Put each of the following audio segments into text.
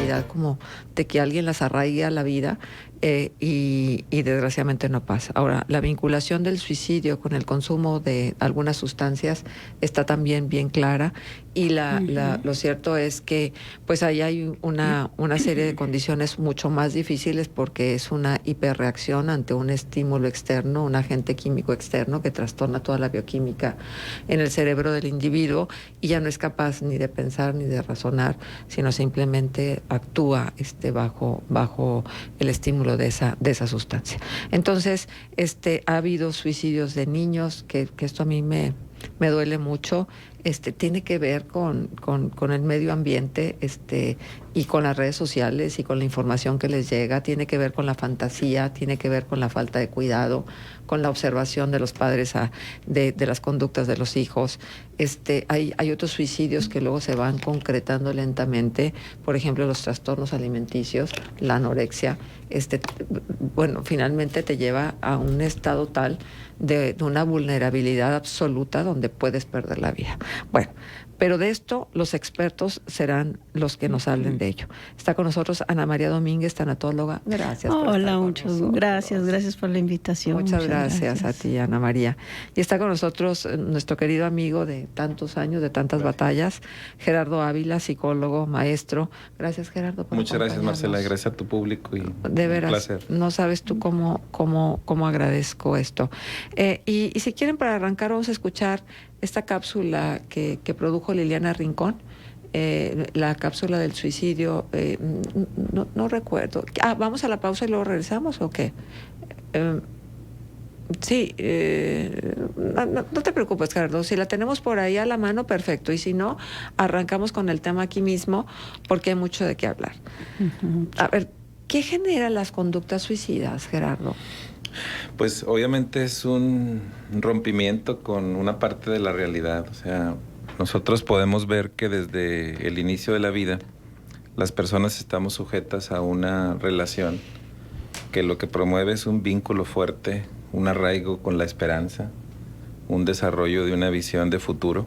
vulnerabilidad como de que alguien las arraigue a la vida, y desgraciadamente no pasa. Ahora, la vinculación del suicidio con el consumo de algunas sustancias está también bien clara, y lo cierto es que pues ahí hay una serie de condiciones mucho más difíciles, porque es una hiperreacción ante un estímulo externo, un agente químico externo que trastorna toda la bioquímica en el cerebro del individuo, y ya no es capaz ni de pensar ni de razonar, sino simplemente actúa bajo el estímulo de esa sustancia. Entonces, ha habido suicidios de niños, que esto a mí me duele mucho. Tiene que ver con el medio ambiente, y con las redes sociales y con la información que les llega. Tiene que ver con la fantasía, tiene que ver con la falta de cuidado, con la observación de los padres de las conductas de los hijos. Hay otros suicidios que luego se van concretando lentamente, por ejemplo, los trastornos alimenticios, la anorexia. Bueno, finalmente te lleva a un estado tal de una vulnerabilidad absoluta donde puedes perder la vida. Bueno, pero de esto los expertos serán los que nos hablen de ello. Está con nosotros Ana María Domínguez, tanatóloga. Gracias por estar con nosotros. Gracias por la invitación. Muchas gracias a ti, Ana María. Y está con nosotros nuestro querido amigo de tantos años, de tantas batallas, Gerardo Ávila, psicólogo, maestro. Gracias, Gerardo, por Muchas gracias, Marcela. Gracias a tu público. De veras, un placer. No sabes tú cómo agradezco esto. Y si quieren, para arrancar, vamos a escuchar esta cápsula que produjo Liliana Rincón, la cápsula del suicidio. No recuerdo. ¿Vamos a la pausa y luego regresamos o qué? Sí, no te preocupes, Gerardo. Si la tenemos por ahí a la mano, perfecto. Y si no, arrancamos con el tema aquí mismo, porque hay mucho de qué hablar. A ver, ¿qué genera las conductas suicidas, Gerardo? Pues obviamente es un rompimiento con una parte de la realidad. O sea, nosotros podemos ver que desde el inicio de la vida las personas estamos sujetas a una relación que lo que promueve es un vínculo fuerte, un arraigo con la esperanza, un desarrollo de una visión de futuro.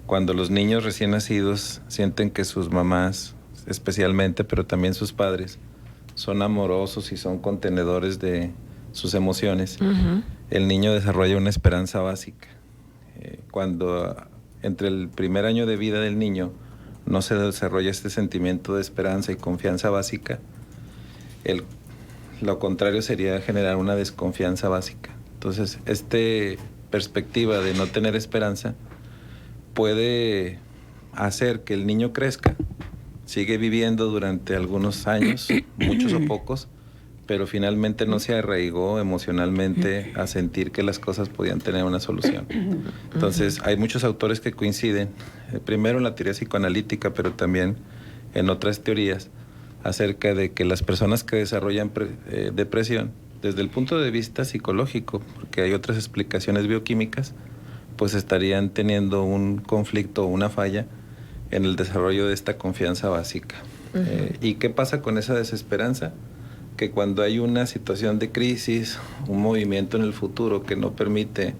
Cuando los niños recién nacidos sienten que sus mamás, especialmente, pero también sus padres, son amorosos y son contenedores de sus emociones, el niño desarrolla una esperanza básica. Cuando entre el primer año de vida del niño no se desarrolla este sentimiento de esperanza y confianza básica, lo contrario sería generar una desconfianza básica. Entonces, esta perspectiva de no tener esperanza puede hacer que el niño crezca, sigue viviendo durante algunos años, muchos o pocos, pero finalmente no se arraigó emocionalmente a sentir que las cosas podían tener una solución. Entonces, hay muchos autores que coinciden, primero en la teoría psicoanalítica, pero también en otras teorías, acerca de que las personas que desarrollan depresión, desde el punto de vista psicológico, porque hay otras explicaciones bioquímicas, pues estarían teniendo un conflicto o una falla en el desarrollo de esta confianza básica. ¿Y qué pasa con esa desesperanza? Que cuando hay una situación de crisis, un movimiento en el futuro que no permite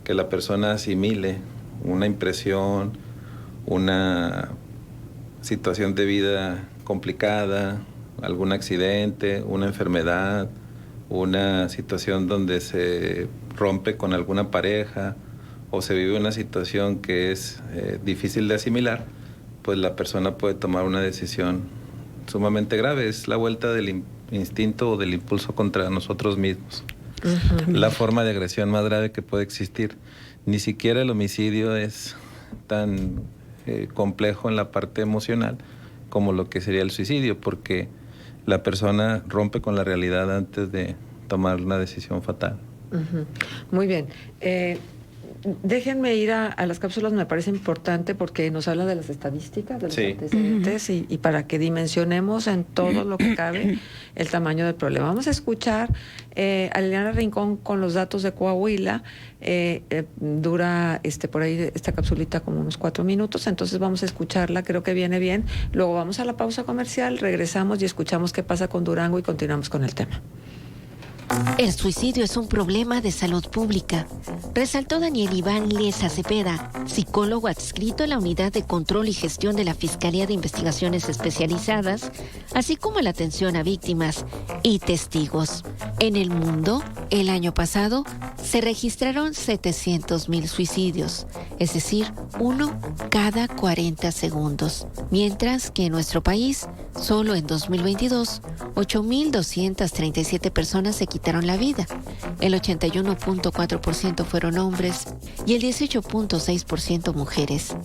que la persona asimile una impresión, una situación de vida complicada, algún accidente, una enfermedad, una situación donde se rompe con alguna pareja o se vive una situación que es difícil de asimilar, pues la persona puede tomar una decisión sumamente grave. Es la vuelta del instinto o del impulso contra nosotros mismos. La forma de agresión más grave que puede existir. Ni siquiera el homicidio es tan complejo en la parte emocional como lo que sería el suicidio, porque la persona rompe con la realidad antes de tomar una decisión fatal. Muy bien. Déjenme ir a las cápsulas, me parece importante porque nos habla de las estadísticas, de los antecedentes y para que dimensionemos en todo lo que cabe el tamaño del problema. Vamos a escuchar a Liliana Rincón con los datos de Coahuila. Dura por ahí esta capsulita como unos 4 minutos, entonces vamos a escucharla, creo que viene bien. Luego vamos a la pausa comercial, regresamos y escuchamos qué pasa con Durango y continuamos con el tema. El suicidio es un problema de salud pública, resaltó Daniel Iván Liesa Cepeda, psicólogo adscrito a la Unidad de Control y Gestión de la Fiscalía de Investigaciones Especializadas, así como la atención a víctimas y testigos. En el mundo, el año pasado, se registraron 700,000 suicidios, es decir, uno cada 40 segundos, mientras que en nuestro país, solo en 2022, 8,237 personas se quitaron la vida. El 81.4% fueron hombres y el 18.6% mujeres.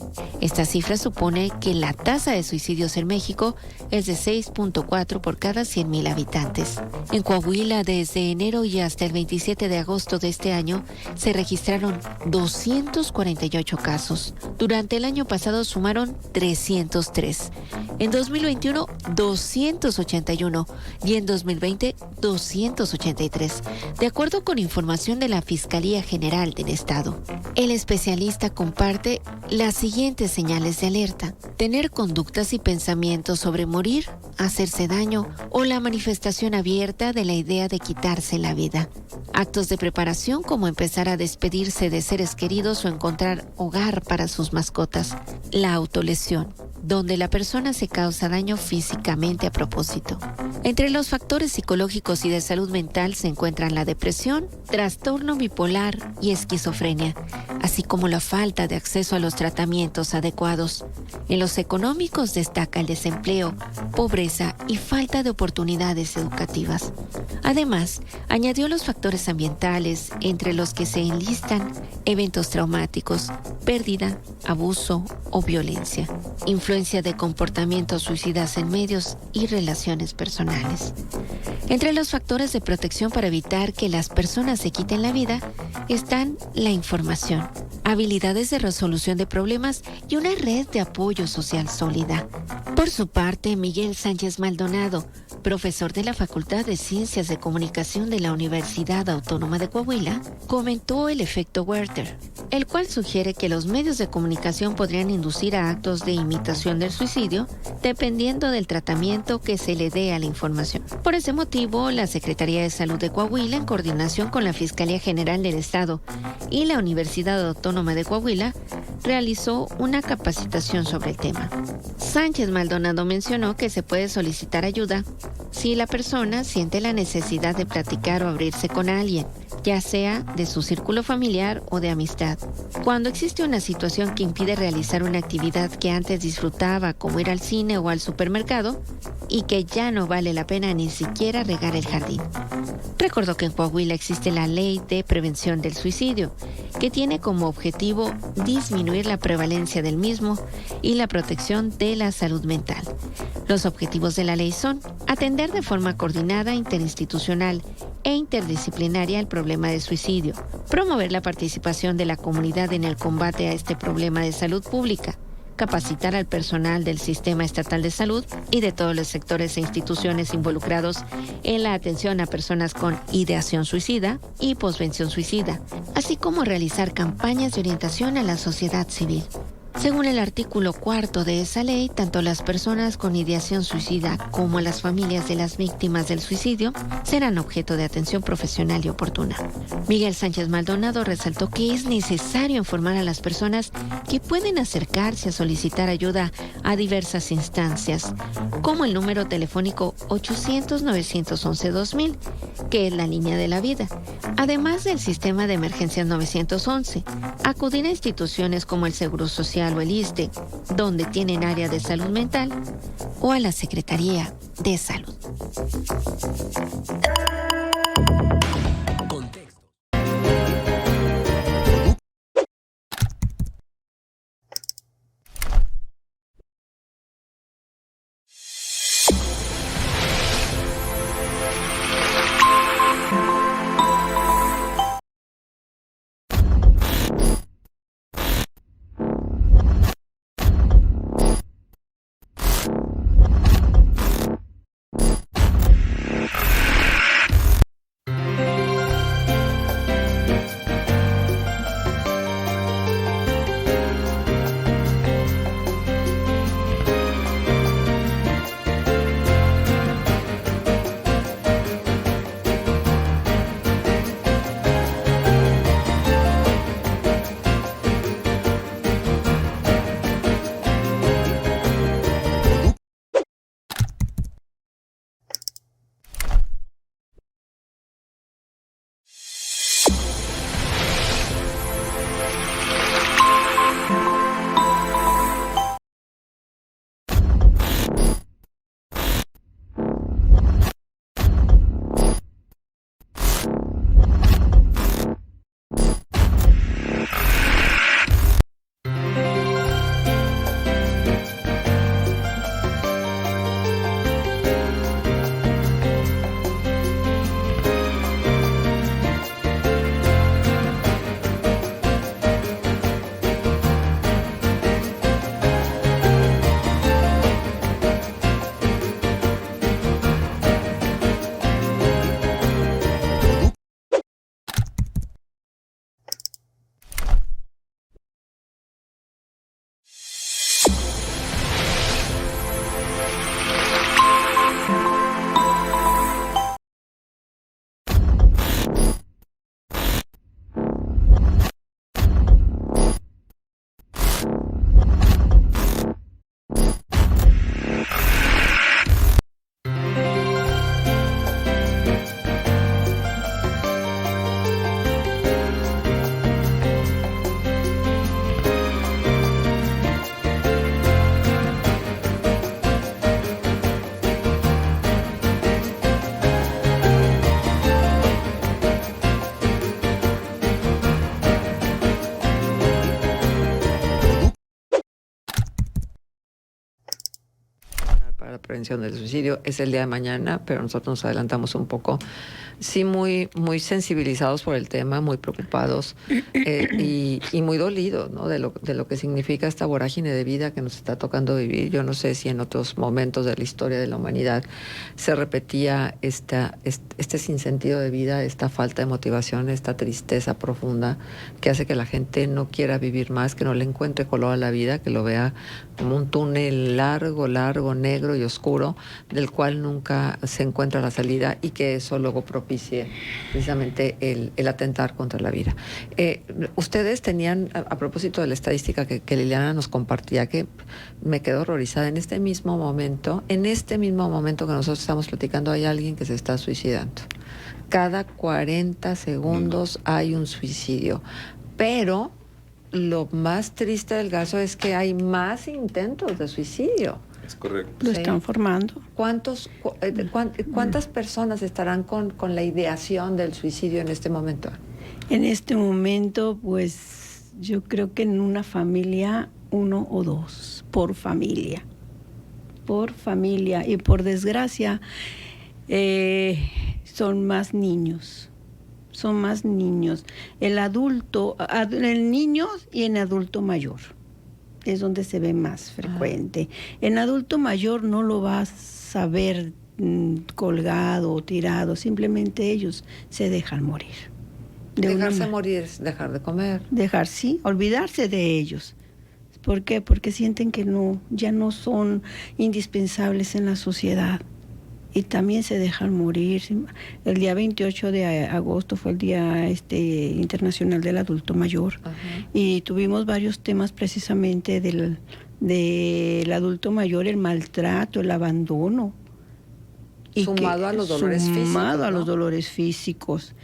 Esta cifra supone que la tasa de suicidios en México es de 6.4 por cada 100,000 habitantes. En Coahuila, desde enero y hasta el 27 de agosto de este año, se registraron 248 casos. Durante el año pasado sumaron 303. En 2021, 281 y en 2020, 283, de acuerdo con información de la Fiscalía General del Estado. El especialista comparte las siguientes señales de alerta: tener conductas y pensamientos sobre morir, hacerse daño o la manifestación abierta de la idea de quitarse la vida. Actos de preparación como empezar a despedirse de seres queridos o encontrar hogar para sus mascotas. La autolesión, donde la persona se causa daño físicamente a propósito. Entre los factores psicológicos y de salud mental se encuentran la depresión, trastorno bipolar y esquizofrenia, así como la falta de acceso a los tratamientos adecuados. En los económicos destaca el desempleo, pobreza y falta de oportunidades educativas. Además, añadió los factores ambientales, entre los que se enlistan eventos traumáticos, pérdida, abuso o violencia, influencia de comportamientos suicidas en medios y relaciones personales. Entre los factores de protección para evitar que las personas se quiten la vida están la información, habilidades de resolución de problemas y una red de apoyo social sólida. Por su parte, Miguel Sánchez Maldonado, profesor de la Facultad de Ciencias de Comunicación de la Universidad Autónoma de Coahuila, comentó el efecto Werther, el cual sugiere que los medios de comunicación podrían inducir a actos de imitación del suicidio dependiendo del tratamiento que se le dé a la información. Por ese motivo, la Secretaría de Salud de Coahuila, en coordinación con la Fiscalía General del Estado y la Universidad Autónoma de Coahuila, realizó una capacitación sobre el tema. Sánchez Maldonado mencionó que se puede solicitar ayuda si la persona siente la necesidad de platicar o abrirse con alguien, ya sea de su círculo familiar o de amistad. Cuando existe una situación que impide realizar una actividad que antes disfrutaba, como ir al cine o al supermercado, y que ya no vale la pena ni siquiera regar el jardín. Recordó que en Coahuila existe la Ley de Prevención del Suicidio, que tiene como objetivo disminuir la prevalencia del mismo y la protección de la salud mental. Los objetivos de la ley son atender de forma coordinada, interinstitucional e interdisciplinaria el problema de suicidio, promover la participación de la comunidad en el combate a este problema de salud pública, capacitar al personal del Sistema Estatal de Salud y de todos los sectores e instituciones involucrados en la atención a personas con ideación suicida y posvención suicida, así como realizar campañas de orientación a la sociedad civil. Según el artículo 4 de esa ley, tanto las personas con ideación suicida como las familias de las víctimas del suicidio serán objeto de atención profesional y oportuna. Miguel Sánchez Maldonado resaltó que es necesario informar a las personas que pueden acercarse a solicitar ayuda a diversas instancias, como el número telefónico 800-911-2000, que es la línea de la vida, además del sistema de emergencias 911, acudir a instituciones como el Seguro Social o el ISSSTE, donde tienen área de salud mental, o a la Secretaría de Salud. para la prevención del suicidio. Es el día de mañana, pero nosotros nos adelantamos un poco. Sí, muy, muy sensibilizados por el tema, muy preocupados y muy dolidos, ¿no? de lo que significa esta vorágine de vida que nos está tocando vivir. Yo no sé si en otros momentos de la historia de la humanidad se repetía este sinsentido de vida, esta falta de motivación, esta tristeza profunda que hace que la gente no quiera vivir más, que no le encuentre color a la vida, que lo vea como un túnel largo, negro y oscuro, del cual nunca se encuentra la salida, y que eso luego propicie precisamente el atentar contra la vida. Ustedes tenían, a propósito de la estadística que Liliana nos compartía, que me quedo horrorizada, en este mismo momento que nosotros estamos platicando, hay alguien que se está suicidando. Cada 40 segundos hay un suicidio. Pero lo más triste del caso es que hay más intentos de suicidio. Es correcto. Lo están formando. ¿Cuántas personas estarán con la ideación del suicidio en este momento? En este momento, pues yo creo que en una familia, 1 o 2 por familia. Y por desgracia, son más niños. El niño y en adulto mayor es donde se ve más frecuente. En adulto mayor no lo vas a ver colgado o tirado, simplemente ellos se dejan morir. Dejarse morir es dejar de comer. Olvidarse de ellos. ¿Por qué? Porque sienten que ya no son indispensables en la sociedad. Y también se dejan morir. El día 28 de agosto fue el Día Internacional del Adulto Mayor. Ajá. Y tuvimos varios temas precisamente del adulto mayor, el maltrato, el abandono. Sumado a los dolores físicos. Sumado a los dolores físicos.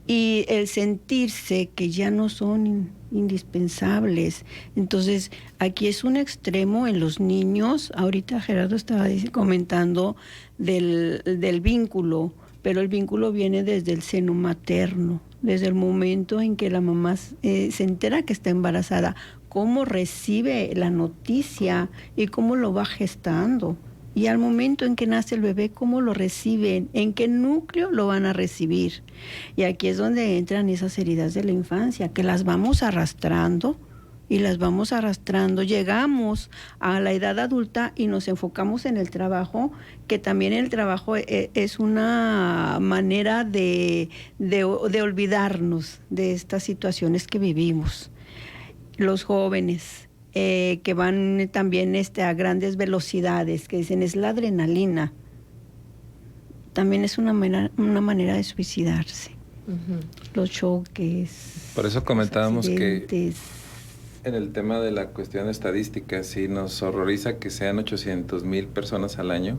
Y el sentirse que ya no son indispensables. Entonces, aquí es un extremo en los niños. Ahorita Gerardo estaba comentando del vínculo, pero el vínculo viene desde el seno materno, desde el momento en que la mamá se entera que está embarazada, cómo recibe la noticia y cómo lo va gestando. Y al momento en que nace el bebé, ¿cómo lo reciben? ¿En qué núcleo lo van a recibir? Y aquí es donde entran esas heridas de la infancia, que las vamos arrastrando y las vamos arrastrando. Llegamos a la edad adulta y nos enfocamos en el trabajo, que también el trabajo es una manera de olvidarnos de estas situaciones que vivimos. Los jóvenes que van también a grandes velocidades, que dicen es la adrenalina, también es una manera de suicidarse. Uh-huh. Los choques. Por eso comentábamos que en el tema de la cuestión estadística, sí nos horroriza que sean 800,000 personas al año.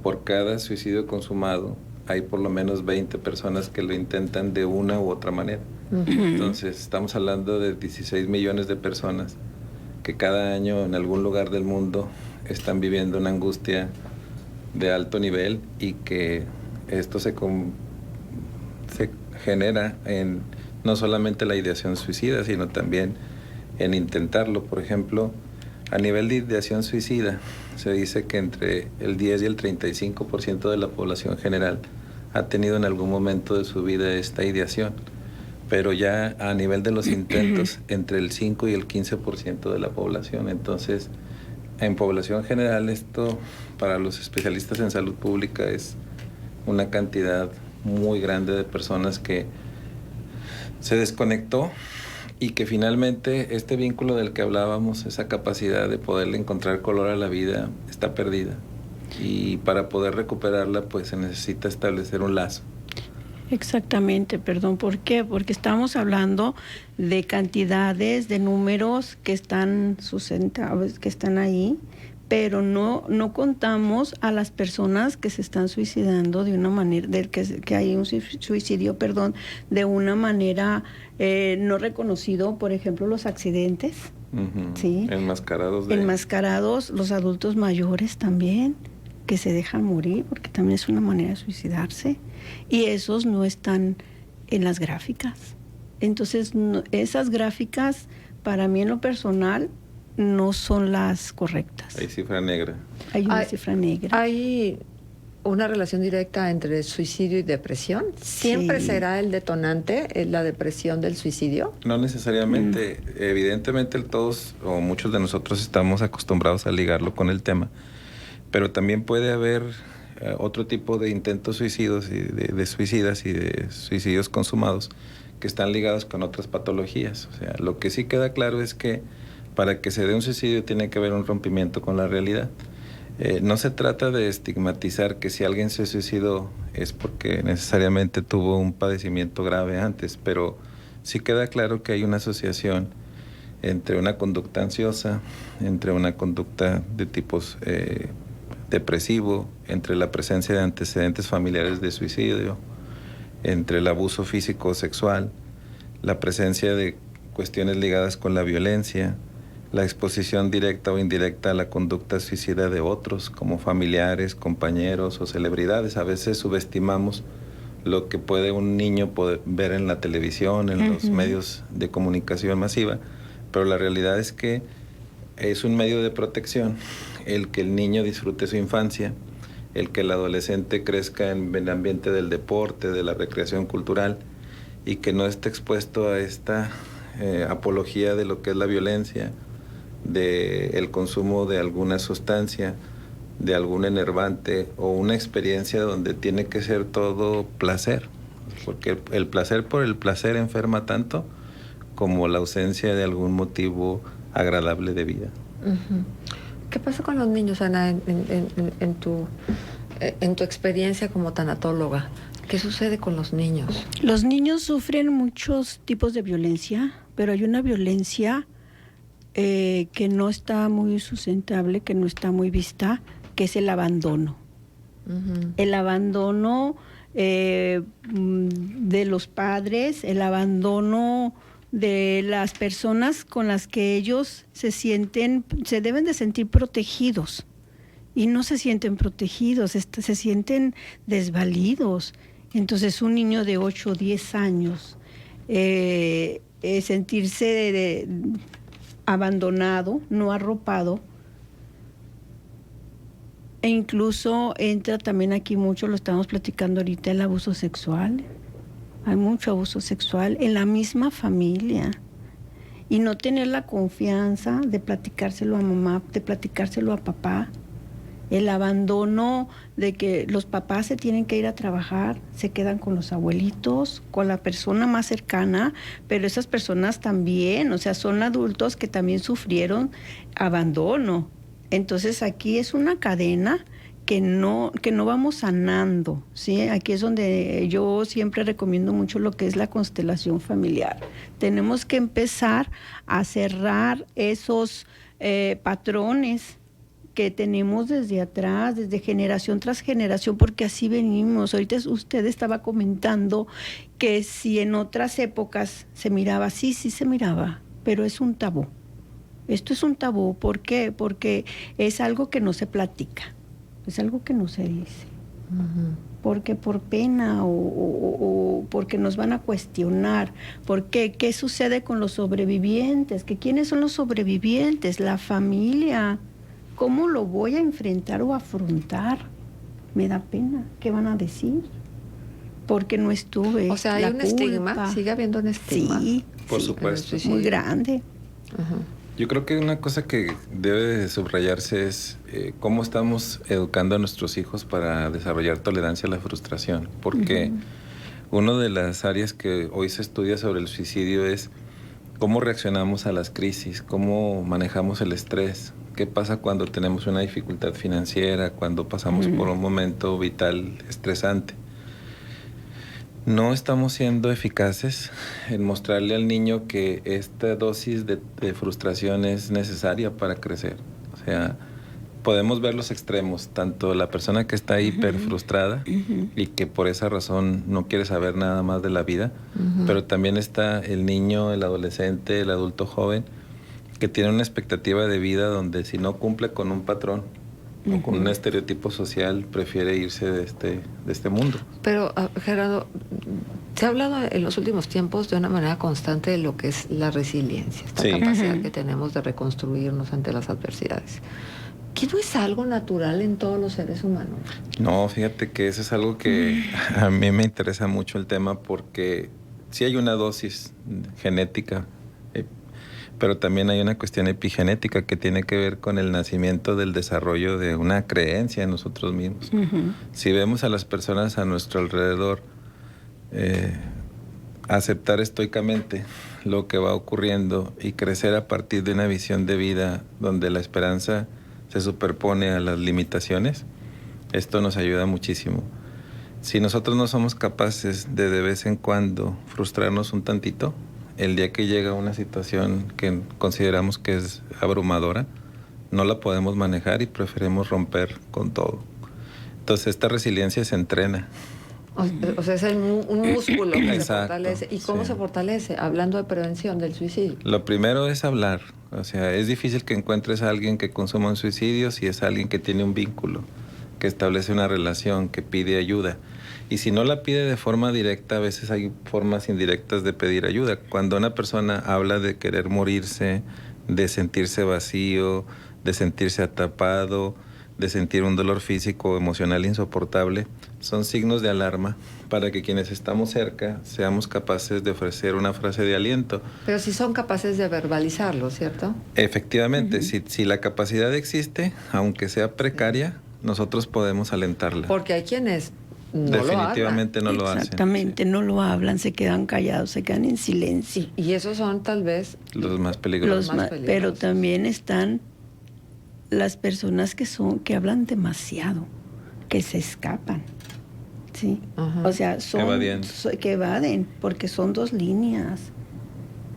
Por cada suicidio consumado hay por lo menos 20 personas que lo intentan de una u otra manera. Uh-huh. Entonces estamos hablando de 16 millones de personas que cada año en algún lugar del mundo están viviendo una angustia de alto nivel, y que esto se genera en no solamente la ideación suicida, sino también en intentarlo. Por ejemplo, a nivel de ideación suicida, se dice que entre el 10 y el 35% de la población general ha tenido en algún momento de su vida esta ideación. Pero ya a nivel de los intentos, entre el 5 y el 15% de la población. Entonces, en población general, esto para los especialistas en salud pública es una cantidad muy grande de personas que se desconectó, y que finalmente este vínculo del que hablábamos, esa capacidad de poderle encontrar color a la vida, está perdida. Y para poder recuperarla, pues se necesita establecer un lazo. Exactamente, perdón, ¿por qué? Porque estamos hablando de cantidades, de números que están sustentados, que están ahí, pero no contamos a las personas que se están suicidando de una manera, que hay un suicidio, de una manera no reconocido, por ejemplo, los accidentes. Uh-huh. ¿Sí? Enmascarados, los adultos mayores también, que se dejan morir, porque también es una manera de suicidarse, y esos no están en las gráficas. Entonces, esas gráficas, para mí en lo personal, no son las correctas. Hay cifra negra. Hay una cifra negra. ¿Hay una relación directa entre suicidio y depresión? ¿Siempre será el detonante la depresión del suicidio? No necesariamente. Evidentemente todos o muchos de nosotros estamos acostumbrados a ligarlo con el tema, pero también puede haber otro tipo de intentos suicidas y de suicidas y de suicidios consumados que están ligados con otras patologías. O sea, lo que sí queda claro es que para que se dé un suicidio tiene que haber un rompimiento con la realidad. No se trata de estigmatizar que si alguien se suicidó es porque necesariamente tuvo un padecimiento grave antes, pero sí queda claro que hay una asociación entre una conducta ansiosa, entre una conducta de tipos depresivo, entre la presencia de antecedentes familiares de suicidio, entre el abuso físico o sexual, la presencia de cuestiones ligadas con la violencia, la exposición directa o indirecta a la conducta suicida de otros, como familiares, compañeros o celebridades. A veces subestimamos lo que puede un niño poder ver en la televisión, en los medios de comunicación masiva, pero la realidad es que es un medio de protección el que el niño disfrute su infancia, el que el adolescente crezca en el ambiente del deporte, de la recreación cultural, y que no esté expuesto a esta apología de lo que es la violencia, del consumo de alguna sustancia, de algún enervante o una experiencia donde tiene que ser todo placer, porque el placer por el placer enferma tanto como la ausencia de algún motivo agradable de vida. ¿Qué pasa con los niños, Ana, en tu experiencia como tanatóloga? ¿Qué sucede con los niños? Los niños sufren muchos tipos de violencia, pero hay una violencia que no está muy sustentable, que no está muy vista, que es el abandono. El abandono de los padres, el abandono de las personas con las que ellos se deben de sentir protegidos, y no se sienten protegidos, se sienten desvalidos. Entonces un niño de 8 o 10 años sentirse abandonado, no arropado, e incluso entra también aquí mucho, lo estamos platicando ahorita, el abuso sexual. Hay mucho abuso sexual en la misma familia, y no tener la confianza de platicárselo a mamá, de platicárselo a papá. El abandono de que los papás se tienen que ir a trabajar, se quedan con los abuelitos, con la persona más cercana, pero esas personas también, o sea, son adultos que también sufrieron abandono. Entonces aquí es una cadena que no vamos sanando, ¿sí? Aquí es donde yo siempre recomiendo mucho lo que es la constelación familiar. Tenemos que empezar a cerrar esos patrones que tenemos desde atrás, desde generación tras generación, porque así venimos. Ahorita usted estaba comentando que si en otras épocas se miraba, sí se miraba, pero es un tabú. Esto es un tabú, ¿por qué? Porque es algo que no se platica, es algo que no se dice. Porque por pena o porque nos van a cuestionar. Porque ¿qué sucede con los sobrevivientes? ¿Quiénes son los sobrevivientes? La familia. ¿Cómo lo voy a enfrentar o afrontar? Me da pena. ¿Qué van a decir? Porque no estuve. O sea, hay un estigma. Sigue habiendo un estigma. Sí, por supuesto. Muy grande. Yo creo que una cosa que debe de subrayarse es cómo estamos educando a nuestros hijos para desarrollar tolerancia a la frustración. Porque una de las áreas que hoy se estudia sobre el suicidio es cómo reaccionamos a las crisis, cómo manejamos el estrés. ¿Qué pasa cuando tenemos una dificultad financiera, cuando pasamos por un momento vital estresante? No estamos siendo eficaces en mostrarle al niño que esta dosis de frustración es necesaria para crecer. O sea, podemos ver los extremos, tanto la persona que está hiper frustrada y que por esa razón no quiere saber nada más de la vida, pero también está el niño, el adolescente, el adulto joven, que tiene una expectativa de vida donde si no cumple con un patrón o con un estereotipo social, prefiere irse de este mundo. Pero, Gerardo, Se ha hablado en los últimos tiempos de una manera constante de lo que es la resiliencia, esta Sí. capacidad que tenemos de reconstruirnos ante las adversidades. ¿Que no es algo natural en todos los seres humanos? No, fíjate que eso es algo que a mí me interesa mucho el tema porque sí hay una dosis genética, pero también hay una cuestión epigenética que tiene que ver con el nacimiento del desarrollo de una creencia en nosotros mismos. Si vemos a las personas a nuestro alrededor aceptar estoicamente lo que va ocurriendo y crecer a partir de una visión de vida donde la esperanza se superpone a las limitaciones, esto nos ayuda muchísimo. Si nosotros no somos capaces de vez en cuando frustrarnos un tantito, el día que llega una situación que consideramos que es abrumadora, no la podemos manejar y preferimos romper con todo. Entonces esta resiliencia se entrena. O sea, es un músculo que se Exacto, fortalece. ¿Y cómo sí. se fortalece? Hablando de prevención del suicidio. Lo primero es hablar. O sea, es difícil que encuentres a alguien que consuma un suicidio si es alguien que tiene un vínculo, que establece una relación, que pide ayuda. Y si no la pide de forma directa, a veces hay formas indirectas de pedir ayuda. Cuando una persona habla de querer morirse, de sentirse vacío, de sentirse atrapado, de sentir un dolor físico o emocional insoportable, son signos de alarma para que quienes estamos cerca seamos capaces de ofrecer una frase de aliento. Pero si son capaces de verbalizarlo, ¿cierto? Efectivamente, si la capacidad existe, aunque sea precaria, nosotros podemos alentarla. Porque hay quienes no Definitivamente no lo hacen. Exactamente, no lo hablan, se quedan callados, se quedan en silencio. Y esos son tal vez Los más peligrosos. más peligrosos. Pero también están las personas que hablan demasiado, que se escapan, ¿sí? Ajá. O sea, que evaden, porque son dos líneas.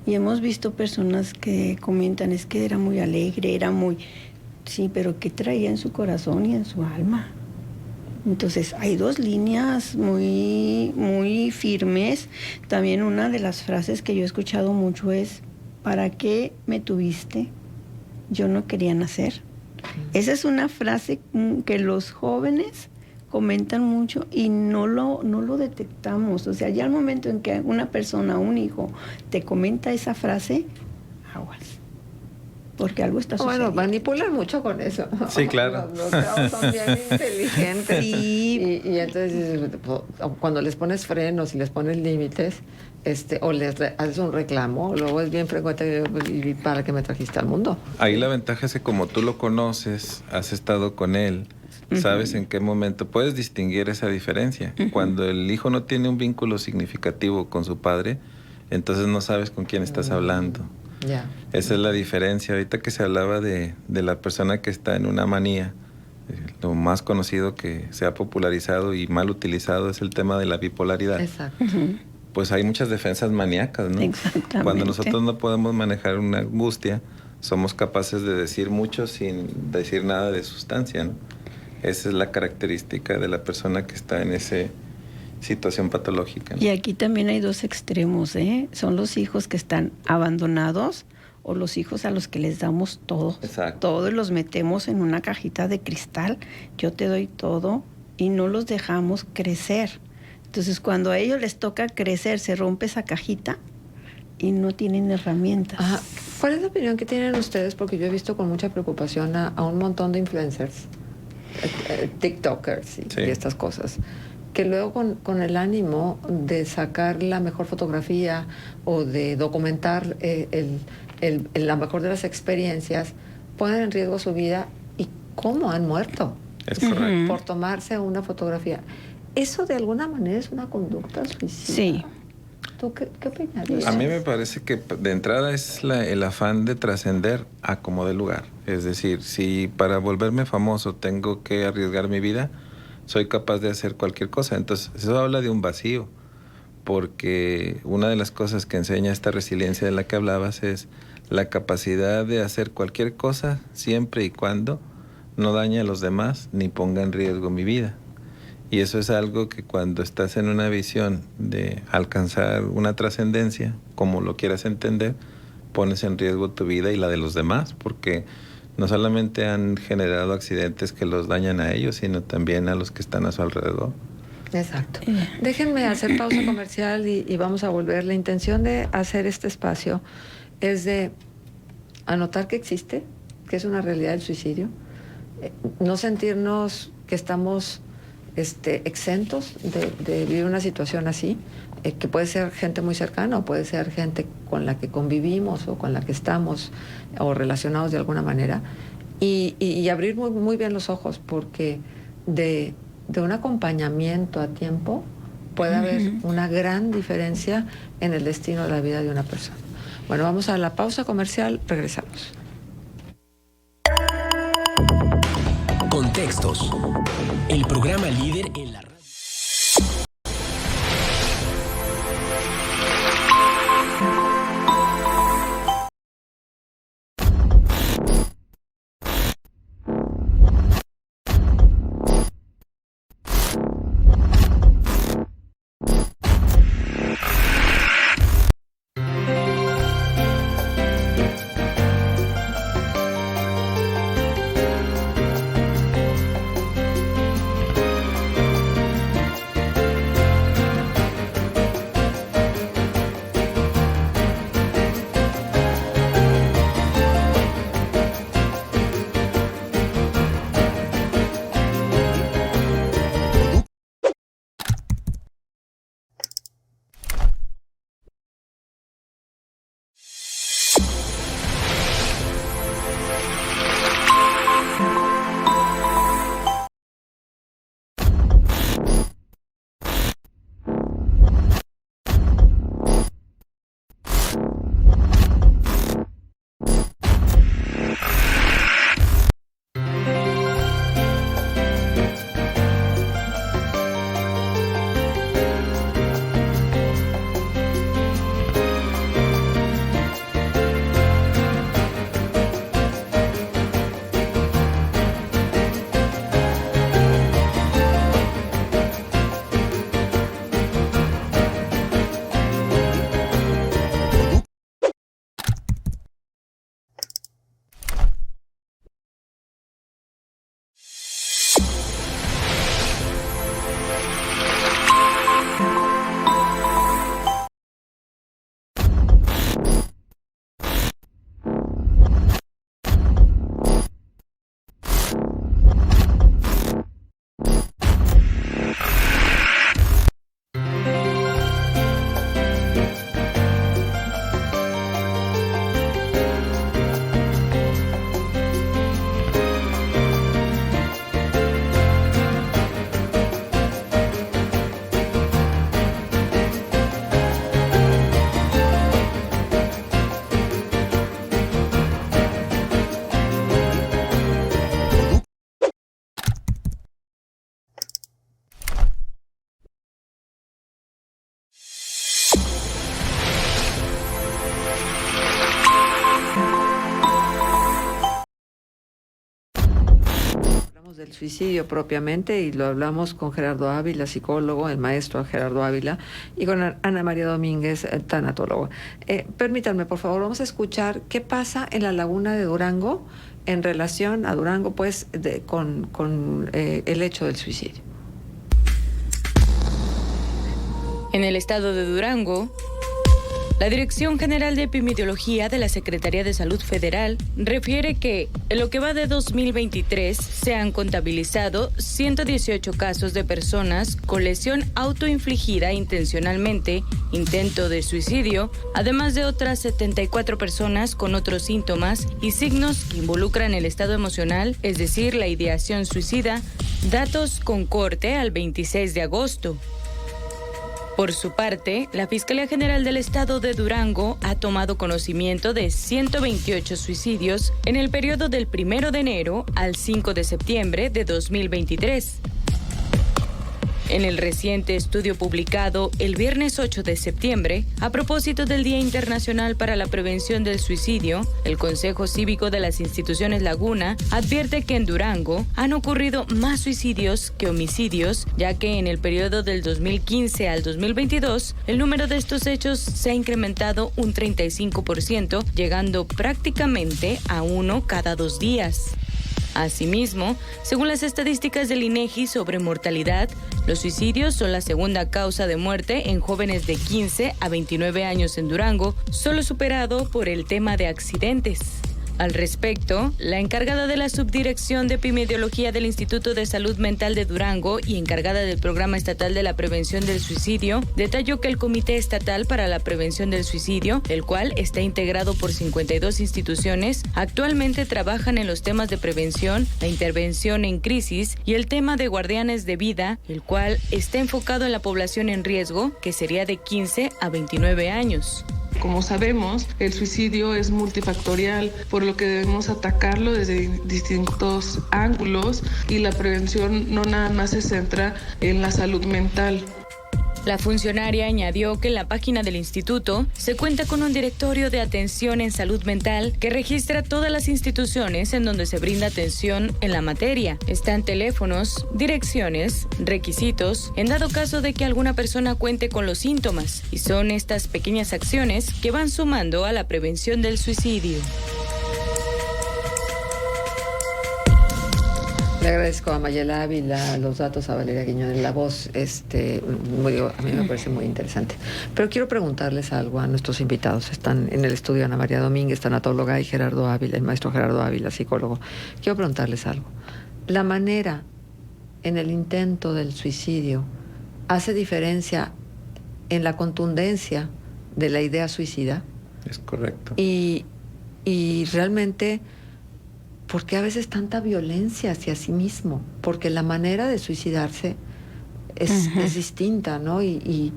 Y hemos visto personas que comentan, es que era muy alegre, sí, pero ¿qué traía en su corazón y en su alma? Entonces, hay dos líneas muy, muy firmes. También una de las frases que yo he escuchado mucho es, ¿para qué me tuviste? Yo no quería nacer. Esa es una frase que los jóvenes comentan mucho y no lo detectamos. O sea, ya al momento en que una persona, un hijo, te comenta esa frase, aguas. Porque algo está sucediendo. Bueno, manipulan mucho con eso. Sí, claro. Los chavos son bien inteligentes. Sí. Y entonces, cuando les pones frenos y les pones límites, o les haces un reclamo, luego es bien frecuente, ¿y para qué me trajiste al mundo? Ahí la ventaja es que como tú lo conoces, has estado con él, sabes en qué momento puedes distinguir esa diferencia. Cuando el hijo no tiene un vínculo significativo con su padre, entonces no sabes con quién estás hablando. Ya. Esa es la diferencia. Ahorita que se hablaba de la persona que está en una manía, lo más conocido que se ha popularizado y mal utilizado es el tema de la bipolaridad. Exacto. Pues hay muchas defensas maníacas, ¿no? Exactamente. Cuando nosotros no podemos manejar una angustia, somos capaces de decir mucho sin decir nada de sustancia, ¿no? Esa es la característica de la persona que está en esa situación patológica, ¿no? Y aquí también hay dos extremos, ¿eh? Son los hijos que están abandonados o los hijos a los que les damos todo. Exacto. Todo y los metemos en una cajita de cristal. Yo te doy todo y no los dejamos crecer. Entonces, cuando a ellos les toca crecer, se rompe esa cajita y no tienen herramientas. Ajá. ¿Cuál es la opinión que tienen ustedes? Porque yo he visto con mucha preocupación a un montón de influencers, TikTokers y estas cosas, que luego con el ánimo de sacar la mejor fotografía o de documentar la mejor de las experiencias, ponen en riesgo su vida y cómo han muerto. Es correcto. Por tomarse una fotografía. ¿Eso de alguna manera es una conducta suicida? Sí. ¿Tú qué opinarías? A mí me parece que de entrada es el afán de trascender a como de lugar. Es decir, si para volverme famoso tengo que arriesgar mi vida, soy capaz de hacer cualquier cosa. Entonces, eso habla de un vacío, porque una de las cosas que enseña esta resiliencia de la que hablabas es la capacidad de hacer cualquier cosa siempre y cuando no dañe a los demás ni ponga en riesgo mi vida. Y eso es algo que cuando estás en una visión de alcanzar una trascendencia, como lo quieras entender, pones en riesgo tu vida y la de los demás, porque no solamente han generado accidentes que los dañan a ellos, sino también a los que están a su alrededor. Exacto. Déjenme hacer pausa comercial y vamos a volver. La intención de hacer este espacio es de anotar que existe, que es una realidad el suicidio, no sentirnos que estamos exentos de vivir una situación así, que puede ser gente muy cercana o puede ser gente con la que convivimos o con la que estamos o relacionados de alguna manera, y abrir muy, muy bien los ojos, porque de un acompañamiento a tiempo puede haber una gran diferencia en el destino de la vida de una persona. Bueno, vamos a la pausa comercial, regresamos. Contextos. El programa líder en la radio. Del suicidio propiamente, y lo hablamos con Gerardo Ávila, psicólogo, el maestro Gerardo Ávila, y con Ana María Domínguez, tanatóloga. Permítanme, por favor, vamos a escuchar qué pasa en la laguna de Durango en relación a Durango, pues, con el hecho del suicidio. En el estado de Durango, la Dirección General de Epidemiología de la Secretaría de Salud Federal refiere que en lo que va de 2023 se han contabilizado 118 casos de personas con lesión autoinfligida intencionalmente, intento de suicidio, además de otras 74 personas con otros síntomas y signos que involucran el estado emocional, es decir, la ideación suicida, datos con corte al 26 de agosto. Por su parte, la Fiscalía General del Estado de Durango ha tomado conocimiento de 128 suicidios en el periodo del 1 de enero al 5 de septiembre de 2023. En el reciente estudio publicado el viernes 8 de septiembre, a propósito del Día Internacional para la Prevención del Suicidio, el Consejo Cívico de las Instituciones Laguna advierte que en Durango han ocurrido más suicidios que homicidios, ya que en el periodo del 2015 al 2022, el número de estos hechos se ha incrementado un 35%, llegando prácticamente a 1 cada 2 días. Asimismo, según las estadísticas del INEGI sobre mortalidad, Los suicidios son la segunda causa de muerte en jóvenes de 15 a 29 años en Durango, solo superado por el tema de accidentes. Al respecto, la encargada de la Subdirección de Epidemiología del Instituto de Salud Mental de Durango y encargada del Programa Estatal de la Prevención del Suicidio, detalló que el Comité Estatal para la Prevención del Suicidio, el cual está integrado por 52 instituciones, actualmente trabajan en los temas de prevención, la intervención en crisis y el tema de guardianes de vida, el cual está enfocado en la población en riesgo, que sería de 15 a 29 años. Como sabemos, el suicidio es multifactorial, por lo que debemos atacarlo desde distintos ángulos y la prevención no nada más se centra en la salud mental. La funcionaria añadió que en la página del instituto se cuenta con un directorio de atención en salud mental que registra todas las instituciones en donde se brinda atención en la materia. Están teléfonos, direcciones, requisitos, en dado caso de que alguna persona cuente con los síntomas, y son estas pequeñas acciones que van sumando a la prevención del suicidio. Le agradezco a Mayela Ávila los datos, a Valeria Guiñón la voz. A mí me parece muy interesante. Pero quiero preguntarles algo a nuestros invitados. Están en el estudio Ana María Domínguez, tanatóloga, y Gerardo Ávila, el maestro Gerardo Ávila, psicólogo. Quiero preguntarles algo. ¿La manera en el intento del suicidio hace diferencia en la contundencia de la idea suicida? Es correcto. Y realmente, ¿por qué a veces tanta violencia hacia sí mismo? Porque la manera de suicidarse es distinta, ¿no? Y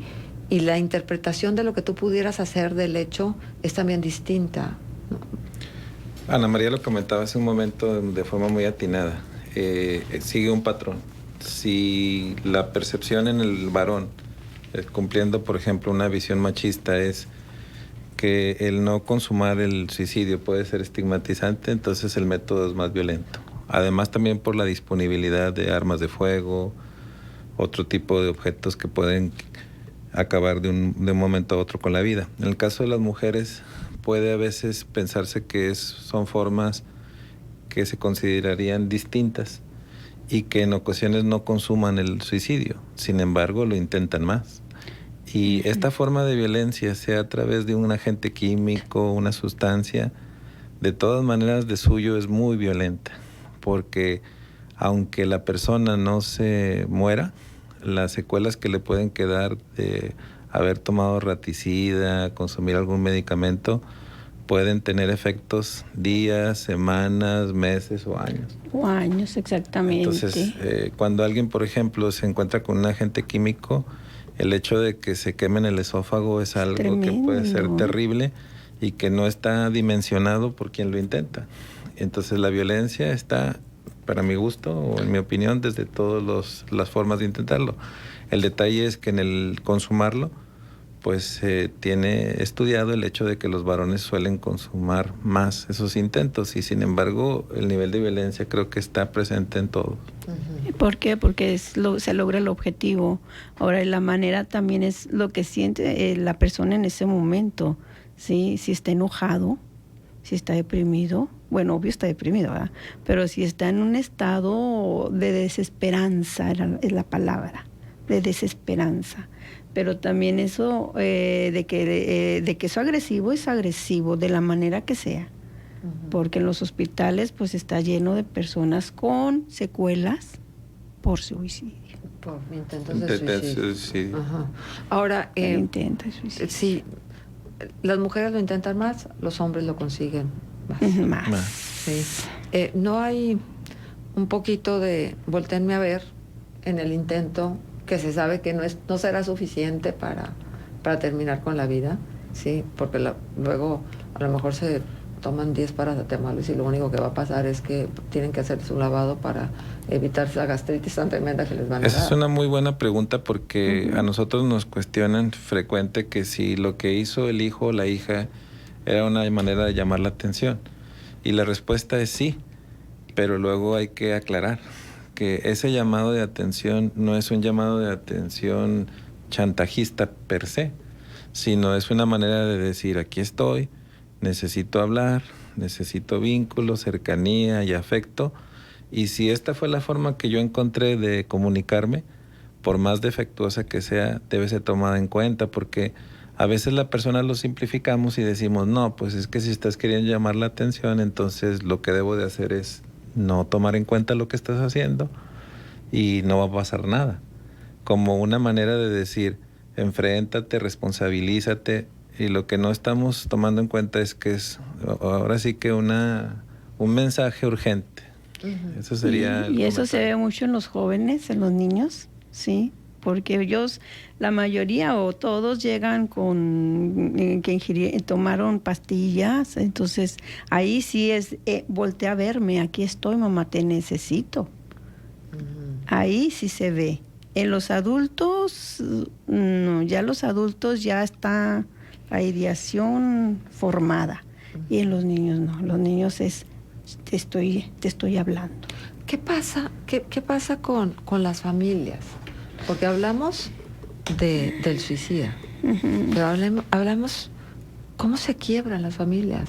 la interpretación de lo que tú pudieras hacer del hecho es también distinta, ¿no? Ana María lo comentaba hace un momento de forma muy atinada. Sigue un patrón. Si la percepción en el varón, cumpliendo, por ejemplo, una visión machista, es que el no consumar el suicidio puede ser estigmatizante, entonces el método es más violento. Además, también por la disponibilidad de armas de fuego, otro tipo de objetos que pueden acabar de un momento a otro con la vida. En el caso de las mujeres, puede a veces pensarse que son formas que se considerarían distintas y que en ocasiones no consuman el suicidio. Sin embargo, lo intentan más. Y esta forma de violencia, sea a través de un agente químico, una sustancia, de todas maneras de suyo es muy violenta, porque aunque la persona no se muera, las secuelas que le pueden quedar de haber tomado raticida, consumir algún medicamento, pueden tener efectos días, semanas, meses o años. O años, exactamente. Entonces, cuando alguien, por ejemplo, se encuentra con un agente químico, el hecho de que se queme en el esófago es algo tremendo, que puede ser terrible y que no está dimensionado por quien lo intenta. Entonces la violencia está, para mi gusto o en mi opinión, desde todas las formas de intentarlo. El detalle es que en el consumarlo, pues se tiene estudiado el hecho de que los varones suelen consumar más esos intentos y sin embargo el nivel de violencia creo que está presente en todos. ¿Por qué? Porque se logra el objetivo. Ahora, la manera también es lo que siente la persona en ese momento, ¿sí? Si está enojado, si está deprimido, bueno, obvio está deprimido, ¿verdad? Pero si está en un estado de desesperanza, es la palabra, de desesperanza. Pero también eso de que es agresivo de la manera que sea. Porque en los hospitales pues está lleno de personas con secuelas por suicidio. Por intentos de suicidio. Ajá. Ahora, intento de suicidio. Sí, las mujeres lo intentan más, los hombres lo consiguen más. Más. Sí. No hay un poquito de voltéenme a ver en el intento que se sabe que no será suficiente para terminar con la vida, sí, porque luego a lo mejor se toman 10 paracetamales y lo único que va a pasar es que tienen que hacerse un lavado para evitar la gastritis tan tremenda que les van a dar. Esa es una muy buena pregunta porque a nosotros nos cuestionan frecuente que si lo que hizo el hijo o la hija era una manera de llamar la atención. Y la respuesta es sí, pero luego hay que aclarar que ese llamado de atención no es un llamado de atención chantajista per se, sino es una manera de decir, aquí estoy, necesito hablar, necesito vínculo, cercanía y afecto, y si esta fue la forma que yo encontré de comunicarme, por más defectuosa que sea, debe ser tomada en cuenta, porque a veces la persona lo simplificamos y decimos, no, pues es que si estás queriendo llamar la atención, entonces lo que debo de hacer es no tomar en cuenta lo que estás haciendo y no va a pasar nada. Como una manera de decir, enfréntate, responsabilízate, y lo que no estamos tomando en cuenta es que es ahora sí que un mensaje urgente. Eso sería y eso se ve mucho en los jóvenes, en los niños, sí, porque ellos, la mayoría o todos llegan con que tomaron pastillas, entonces ahí sí es, voltea a verme, aquí estoy, mamá, te necesito. Ahí sí se ve. En los adultos, no, ya los adultos ya está la ideación formada, y en los niños no, los niños es, te estoy hablando. ¿Qué pasa con las familias? Porque hablamos del suicida, pero hablamos cómo se quiebran las familias.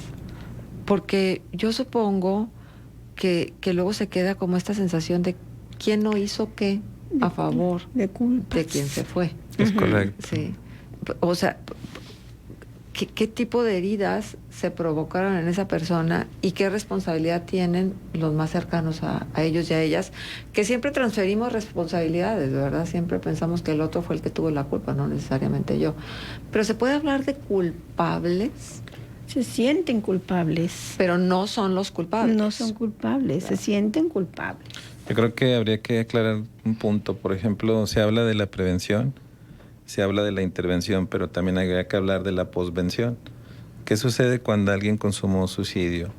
Porque yo supongo que luego se queda como esta sensación de quién no hizo qué a favor de culpa de quien se fue. Es correcto. Sí. O sea, ¿qué tipo de heridas se provocaron en esa persona y qué responsabilidad tienen los más cercanos a ellos y a ellas? Que siempre transferimos responsabilidades, ¿verdad? Siempre pensamos que el otro fue el que tuvo la culpa, no necesariamente yo. Pero ¿se puede hablar de culpables? Se sienten culpables. Pero no son los culpables. No son culpables, se sienten culpables. Yo creo que habría que aclarar un punto. Por ejemplo, se habla de la prevención, se habla de la intervención, pero también habría que hablar de la posvención. ¿Qué sucede cuando alguien consumó suicidio?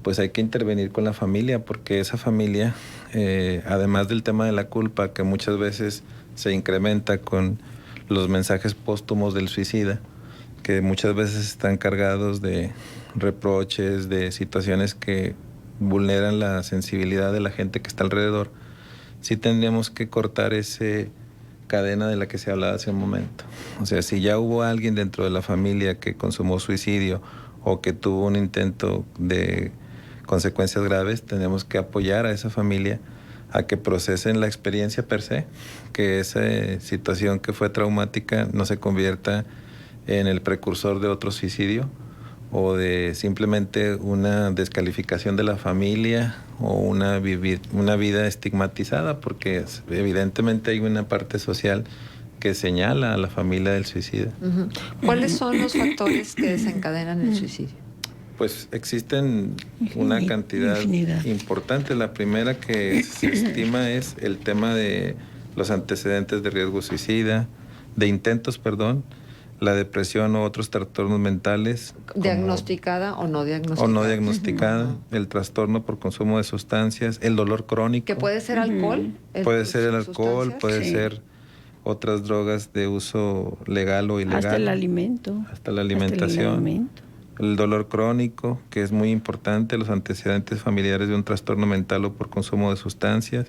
Pues hay que intervenir con la familia, porque esa familia, además del tema de la culpa, que muchas veces se incrementa con los mensajes póstumos del suicida, que muchas veces están cargados de reproches, de situaciones que vulneran la sensibilidad de la gente que está alrededor, sí tendríamos que cortar ese cadena de la que se hablaba hace un momento. O sea, si ya hubo alguien dentro de la familia que consumó suicidio o que tuvo un intento de consecuencias graves, tenemos que apoyar a esa familia a que procesen la experiencia per se, que esa situación que fue traumática no se convierta en el precursor de otro suicidio o de simplemente una descalificación de la familia o una vida estigmatizada, porque evidentemente hay una parte social que señala a la familia del suicida. ¿Cuáles son los factores que desencadenan el suicidio? Pues existen una cantidad importante. La primera que se estima es el tema de los antecedentes de riesgo suicida, de intentos, la depresión o otros trastornos mentales. ¿Diagnosticada o no diagnosticada? O no diagnosticada, el trastorno por consumo de sustancias, el dolor crónico. ¿Que puede ser alcohol? Puede ser el alcohol, puede ser otras drogas de uso legal o ilegal. Hasta el alimento. Hasta la alimentación. El dolor crónico, que es muy importante, los antecedentes familiares de un trastorno mental o por consumo de sustancias,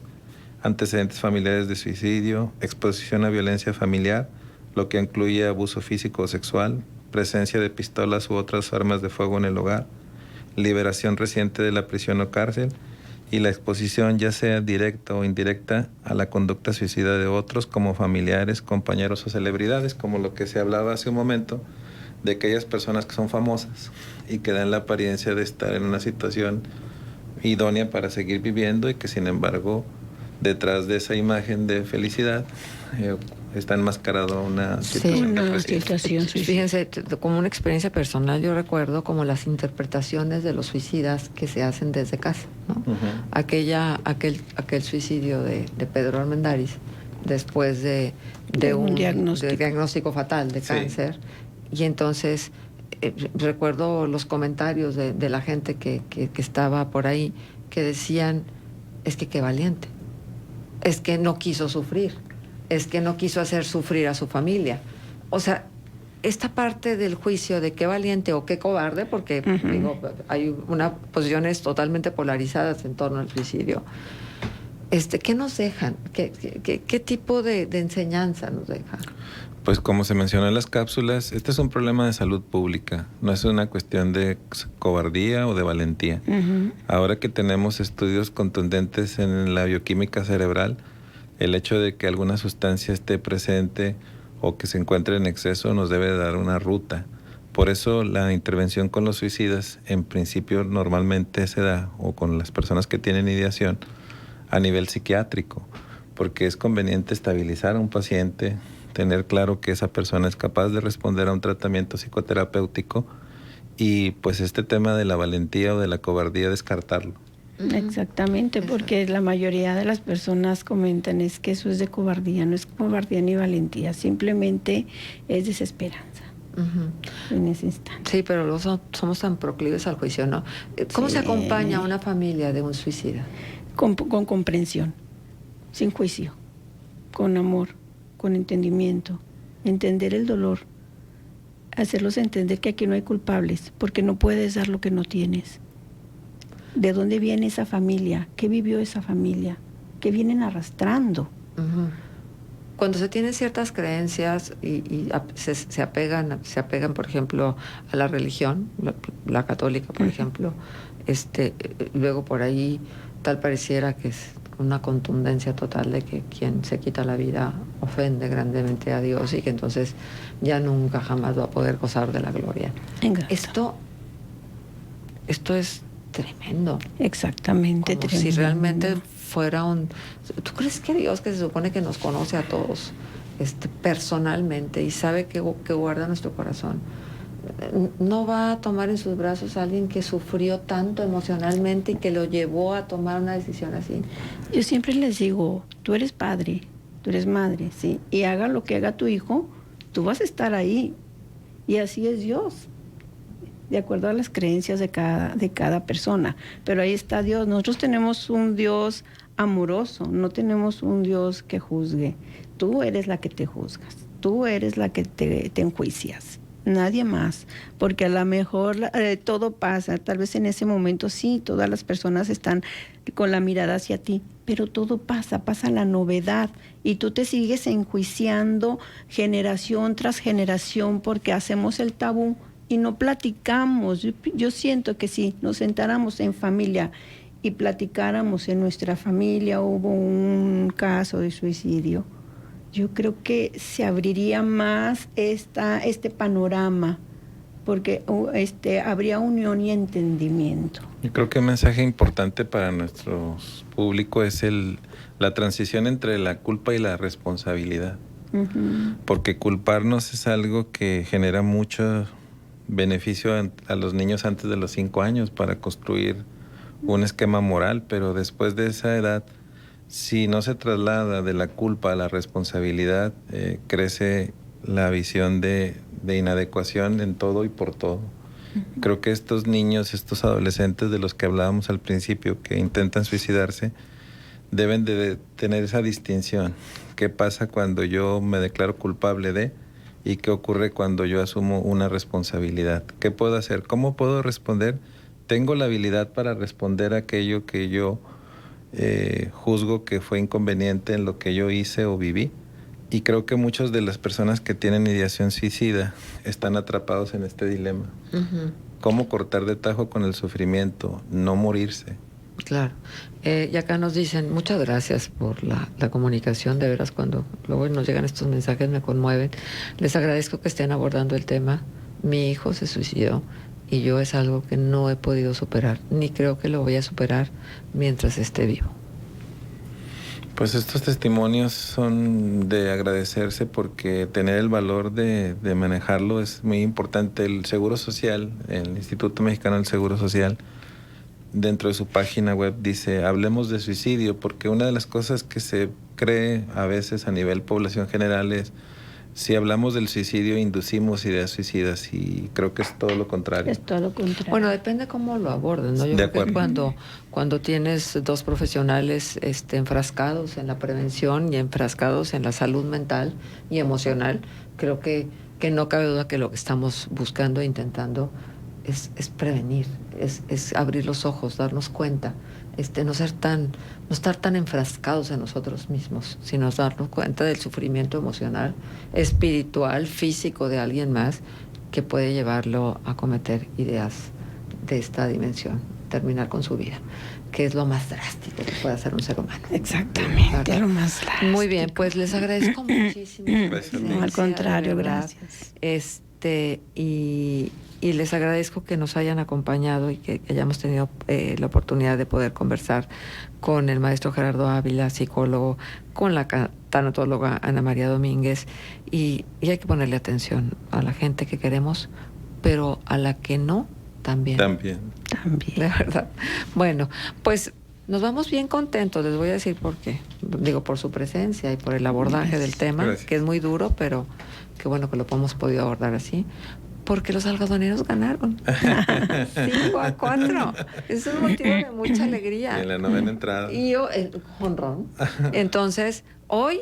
antecedentes familiares de suicidio, exposición a violencia familiar, lo que incluye abuso físico o sexual, presencia de pistolas u otras armas de fuego en el hogar, liberación reciente de la prisión o cárcel y la exposición, ya sea directa o indirecta, a la conducta suicida de otros como familiares, compañeros o celebridades, como lo que se hablaba hace un momento, de aquellas personas que son famosas y que dan la apariencia de estar en una situación idónea para seguir viviendo y que sin embargo detrás de esa imagen de felicidad está enmascarado una situación suicida. Fíjense, como una experiencia personal, yo recuerdo como las interpretaciones de los suicidas que se hacen desde casa, ¿no? Aquel suicidio de Pedro Armendáriz después de un diagnóstico fatal de cáncer. Y entonces recuerdo los comentarios de la gente que estaba por ahí, que decían, es que qué valiente, es que no quiso sufrir, es que no quiso hacer sufrir a su familia. O sea, esta parte del juicio de qué valiente o qué cobarde, porque hay unas posiciones totalmente polarizadas en torno al suicidio. ¿Qué nos dejan? ¿Qué tipo de enseñanza nos dejan? Pues como se mencionó en las cápsulas, este es un problema de salud pública, no es una cuestión de cobardía o de valentía. Ahora que tenemos estudios contundentes en la bioquímica cerebral, el hecho de que alguna sustancia esté presente o que se encuentre en exceso nos debe dar una ruta. Por eso la intervención con los suicidas en principio normalmente se da, o con las personas que tienen ideación, a nivel psiquiátrico, porque es conveniente estabilizar a un paciente, tener claro que esa persona es capaz de responder a un tratamiento psicoterapéutico y pues este tema de la valentía o de la cobardía descartarlo. Exactamente, porque la mayoría de las personas comentan es que eso es de cobardía, no es cobardía ni valentía, simplemente es desesperanza. En ese instante. Sí, pero luego somos tan proclives al juicio, ¿no? ¿Cómo Sí. se acompaña a una familia de un suicida? Con comprensión, sin juicio, con amor, con entendimiento, entender el dolor, hacerlos entender que aquí no hay culpables, porque no puedes dar lo que no tienes. ¿De dónde viene esa familia? ¿Qué vivió esa familia? ¿Qué vienen arrastrando? Cuando se tienen ciertas creencias y se apegan, por ejemplo, a la religión, la católica, por ejemplo, luego por ahí tal pareciera que es una contundencia total de que quien se quita la vida ofende grandemente a Dios y que entonces ya nunca jamás va a poder gozar de la gloria. Exacto. Esto es tremendo. Exactamente. Como tremendo. si realmente fuera ¿Tú crees que Dios, que se supone que nos conoce a todos personalmente y sabe que guarda nuestro corazón, no va a tomar en sus brazos a alguien que sufrió tanto emocionalmente y que lo llevó a tomar una decisión así? Yo siempre les digo, tú eres padre, tú eres madre, ¿sí? Y haga lo que haga tu hijo, tú vas a estar ahí. Y así es Dios, de acuerdo a las creencias de cada persona. Pero ahí está Dios. Nosotros tenemos un Dios amoroso, no tenemos un Dios que juzgue. Tú eres la que te juzgas, tú eres la que te enjuicias, nadie más, porque a lo mejor todo pasa, tal vez en ese momento sí, todas las personas están con la mirada hacia ti, pero todo pasa la novedad y tú te sigues enjuiciando generación tras generación porque hacemos el tabú y no platicamos. Yo siento que si nos sentáramos en familia y platicáramos en nuestra familia, hubo un caso de suicidio, yo creo que se abriría más este panorama, porque habría unión y entendimiento. Yo creo que un mensaje importante para nuestro público es la transición entre la culpa y la responsabilidad. Porque culparnos es algo que genera mucho beneficio a los niños antes de los 5 años para construir un esquema moral, pero después de esa edad, si no se traslada de la culpa a la responsabilidad, crece la visión de inadecuación en todo y por todo. Creo que estos niños, estos adolescentes de los que hablábamos al principio, que intentan suicidarse, deben de tener esa distinción. ¿Qué pasa cuando yo me declaro culpable de? ¿Y qué ocurre cuando yo asumo una responsabilidad? ¿Qué puedo hacer? ¿Cómo puedo responder? ¿Tengo la habilidad para responder a aquello que yo juzgo que fue inconveniente en lo que yo hice o viví? Y creo que muchas de las personas que tienen ideación suicida están atrapados en este dilema. ¿Cómo cortar de tajo con el sufrimiento? No morirse. Claro. Y acá nos dicen, muchas gracias por la comunicación, de veras, cuando luego nos llegan estos mensajes me conmueven. Les agradezco que estén abordando el tema. Mi hijo se suicidó y yo es algo que no he podido superar, ni creo que lo voy a superar mientras esté vivo. Pues estos testimonios son de agradecerse porque tener el valor de manejarlo es muy importante. El Seguro Social, el Instituto Mexicano del Seguro Social, dentro de su página web dice, hablemos de suicidio, porque una de las cosas que se cree a veces a nivel población general es, si hablamos del suicidio, inducimos ideas suicidas, y creo que es todo lo contrario. Es todo lo contrario. Bueno, depende cómo lo aborden, ¿no? Yo De creo que acuerdo. cuando tienes dos profesionales enfrascados en la prevención y enfrascados en la salud mental y emocional, creo que no cabe duda que lo que estamos buscando e intentando es prevenir, es abrir los ojos, darnos cuenta, no estar tan enfrascados en nosotros mismos, sino darnos cuenta del sufrimiento emocional, espiritual, físico de alguien más que puede llevarlo a cometer ideas de esta dimensión. terminar con su vida, que es lo más drástico que puede hacer un ser humano. Exactamente, lo más drástico. Muy bien, pues les agradezco muchísimo. No, al contrario, de verdad. gracias. Y les agradezco que nos hayan acompañado y que hayamos tenido la oportunidad de poder conversar con el maestro Gerardo Ávila, psicólogo, con la tanatóloga Ana María Domínguez, y hay que ponerle atención a la gente que queremos, pero a la que no, también. También. De verdad. Bueno, pues nos vamos bien contentos, les voy a decir por qué. Digo, por su presencia y por el abordaje del tema, Gracias. que es muy duro, pero qué bueno que lo hemos podido abordar así. Porque los algodoneros ganaron 5-4. Es un motivo de mucha alegría. Y en la novena entrada. Y yo, jonrón. Entonces, hoy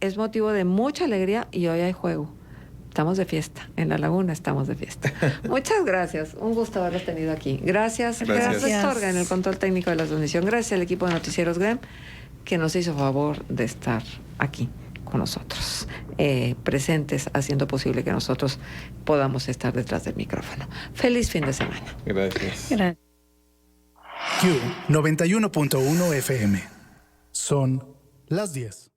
es motivo de mucha alegría y hoy hay juego. Estamos de fiesta. En La Laguna estamos de fiesta. Muchas gracias. Un gusto haberlos tenido aquí. Gracias. Gerardo Astorga en el control técnico de la transmisión. Gracias al equipo de Noticieros GREM que nos hizo favor de estar aquí con nosotros, presentes, haciendo posible que nosotros podamos estar detrás del micrófono. Feliz fin de semana. Gracias. Gracias. Q 91.1 FM. Son las 10.